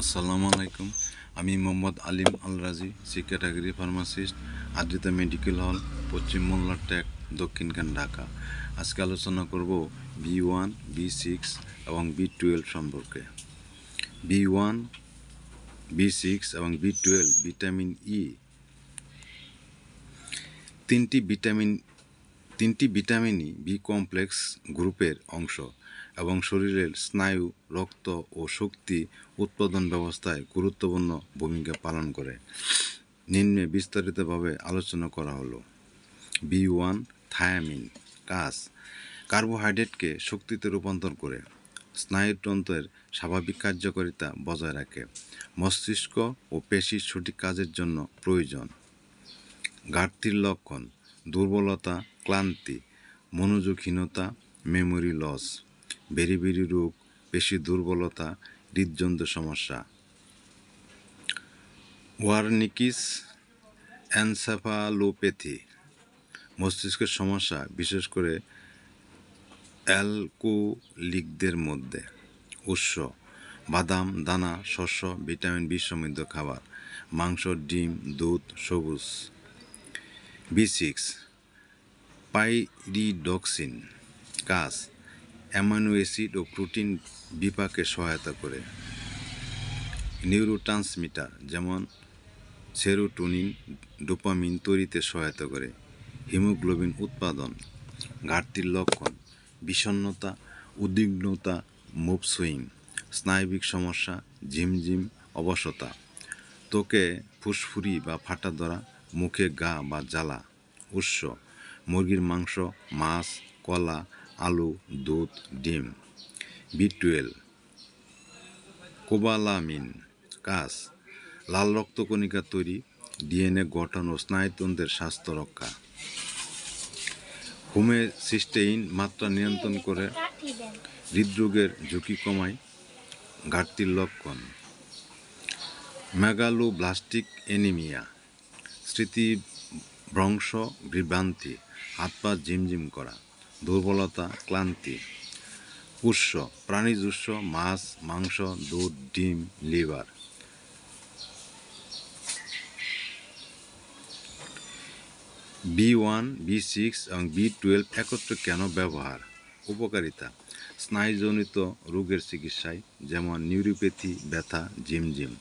আসসালামু আলাইকুম। আমি Mohammad Alim Al Razi, C category pharmacist, Adrita medical hall, পশ্চিম মোল্লার ট্যাক, দক্ষিণখান, ঢাকা। আজকে আলোচনা করব B1, B6 এবং B12 সম্পর্কে। B1, B6 এবং B12 ভিটামিন ই তিনটি ভিটামিনই বি কমপ্লেক্স গ্রুপের অংশ এবং শরীরের স্নায়ু, রক্ত ও শক্তি উৎপাদন ব্যবস্থায় গুরুত্বপূর্ণ ভূমিকা পালন করে। নিম্নে বিস্তারিতভাবে আলোচনা করা হলো। B1, thymine. কাজ: কার্বোহাইড্রেটকে শক্তিতে রূপান্তর করে, স্নায়ুতন্ত্রের স্বাভাবিক কার্যকারিতা বজায় রাখে, মস্তিষ্ক ও পেশির সঠিক কাজের জন্য প্রয়োজন। ঘাটতির লক্ষণ: দুর্বলতা, ক্লান্তি, মনোযোগহীনতা, মেমোরি লস, বেরি রোগ, পেশি দুর্বলতা, হৃদযন্ত্রের সমস্যা। ওয়ার্নিকিস এনসেফালোপ্যাথি, মস্তিষ্কের সমস্যা, বিশেষ করে অ্যালকোহলিকদের মধ্যে। উৎস: বাদাম, দানা, শস্য, ভিটামিন বি সমৃদ্ধ খাবার, মাংস, ডিম, দুধ, সবুজ। B6, pyridoxine. কাজ: অ্যামাইনো অ্যাসিড ও প্রোটিন বিপাকে সহায়তা করে। নিউরোট্রান্সমিটার যেমন সেরোটোনিন, ডোপামিন তৈরিতে সহায়তা করে। হিমোগ্লোবিন উৎপাদন। ঘাটতির লক্ষণ: বিষণ্ণতা, উদ্বিগ্নতা, মুড সুইং, স্নায়বিক সমস্যা, ঝিমঝিম, অবসতা। ত্বকে ফুসফুরি বা ফাটা ধরা, মুখে ঘা বা জ্বালা। উৎস: মুরগির মাংস, মাছ, কলা, আলু, দুধ, ডিম। B12, cobalamin. কাজ: লাল রক্তকণিকা তৈরি, ডিএনএ গঠন ও স্নায়ুতন্ত্রের স্বাস্থ্য রক্ষা। হোমোসিস্টেইন মাত্রা নিয়ন্ত্রণ করে, হৃদরোগের ঝুঁকি কমায়। ঘাটতির লক্ষণ: মেগালোব্লাস্টিক অ্যানিমিয়া, স্মৃতিভ্রংশ, বিভ্রান্তি, হাত পা ঝিমঝিম করা, দুর্বলতা, ক্লান্তি। উৎস: প্রাণীজ উৎস, মাছ, মাংস, দুধ, ডিম, লিভার। B1, B6 এবং B12 একত্রে কেন ব্যবহার? উপকারিতা: স্নায়ুজনিত রোগের চিকিৎসায়, যেমন নিউরোপ্যাথি, ব্যথা, ঝিমঝিম।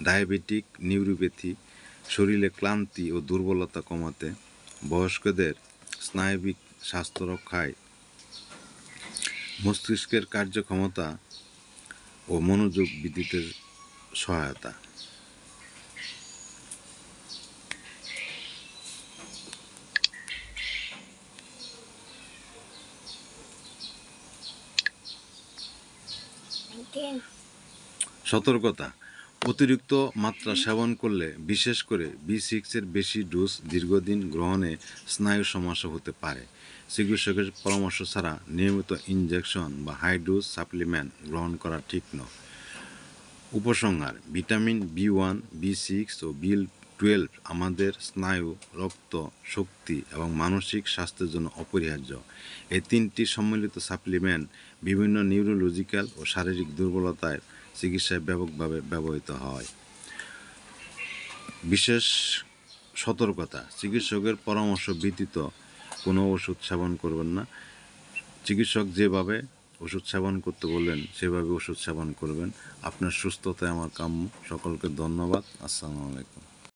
ডায়াবেটিক নিউরোপ্যাথি, শরীরে ক্লান্তি ও দুর্বলতা কমাতে। বয়স্কদের স্নায়বিক স্বাস্থ্য রক্ষায়, মস্তিষ্কের কার্যক্ষমতা ও মনোযোগ বৃদ্ধিতে সহায়তা। সতর্কতা: অতিরিক্ত মাত্রা সেবন করলে, বিশেষ করে B6-এর বেশি ডোজ দীর্ঘদিন গ্রহণে স্নায়ু সমস্যা হতে পারে। চিকিৎসকের পরামর্শ ছাড়া নিয়মিত ইনজেকশন বা হাই ডোজ সাপ্লিমেন্ট গ্রহণ করা ঠিক নয়। উপসংহার: ভিটামিন B1, B6 ও B12 আমাদের স্নায়ু, রক্ত, শক্তি এবং মানসিক স্বাস্থ্যের জন্য অপরিহার্য। এই তিনটি সম্মিলিত সাপ্লিমেন্ট বিভিন্ন নিউরোলজিক্যাল ও শারীরিক দুর্বলতার চিকিৎসায় ব্যাপকভাবে ব্যবহৃত হয়। বিশেষ সতর্কতা: চিকিৎসকের পরামর্শ ব্যতীত কোনো ওষুধ সেবন করবেন না। চিকিৎসক যেভাবে ওষুধ সেবন করতে বললেন সেভাবে ওষুধ সেবন করবেন। আপনার সুস্থতাই আমার কাম্য। সকলকে ধন্যবাদ। আসসালামু আলাইকুম।